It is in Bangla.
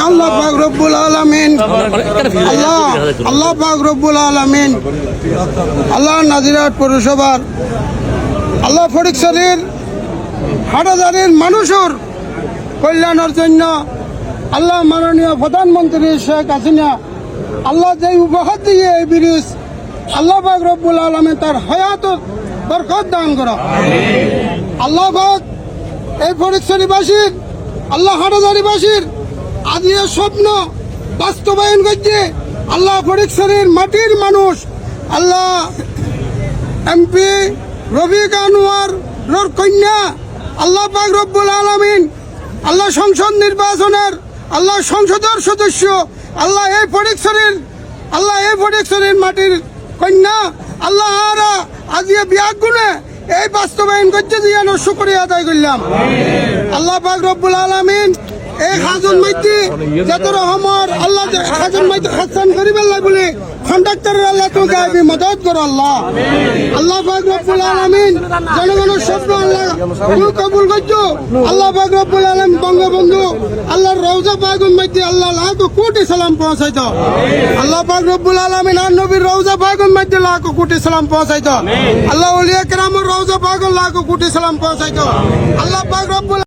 আল্লাহ পাক রব্বুল আলামিন আল্লাহ পাক রব্বুল আলামিন আল্লাহ নাজিরহাট পৌরসভার আল্লাহ ফটিকছড়ির হাটাজারির মানুষের কল্যাণের জন্য আল্লাহ মাননীয় প্রধানমন্ত্রী শেখ হাসিনা আল্লাহ যে উপহার দিয়ে এই ব্রিজ আল্লাহ পাক রব্বুল আলামিন তার হায়াত বরকত দান করা। আল্লাহ পাক এই ফটিকছড়িবাসীর আল্লাহ হাটাজারিবাসীর আদির স্বপ্ন বাস্তবায়ন করছে। আল্লাহ ফটিকছড়ির মাটির মানুষ আল্লাহ এমপি রফিক আনোয়ার কন্যা আল্লাহ পাক রব্বুল আলামিন আল্লাহ সংসদ নির্বাচনের আল্লাহ সংসদের সদস্য আল্লাহ এই ফটিকছড়ির মাটির কন্যা আল্লাহ আজকে বিয়া গুণে এই বাস্তবায়ন করছে যে শুকরিয়া আদায় করলাম। আল্লাহ পাক রব্বুল আলামিন এই খাজুন মাইতি যত রহমর আল্লাহ খাজুন মাইতি খাসান করিবেন বলে কন্ডাক্টরের আল্লাহ তো গায়বি মদত করো আল্লাহ। আল্লাহ পাক রব্বুল আলামিন জনগণের স্বপ্ন আল্লাহ তুমি কবুল করছো। আল্লাহ পাক রব্বুল আলামিন বঙ্গবন্ধু আল্লাহর রওজা পাকুন মাইতি আল্লাহ লাখ কোটি সালাম পৌঁছাইতো। আল্লাহ পাক রব্বুল আলামিন আর নবীর রওজা পাকুন মাইতি লাখ কোটি সালাম পৌঁছাইতো। আল্লাহ ওলিয়া কেরামের রওজা পাকুন লাখ কোটি সালাম পৌঁছাইতো। আল্লাহ পাক রব্বুল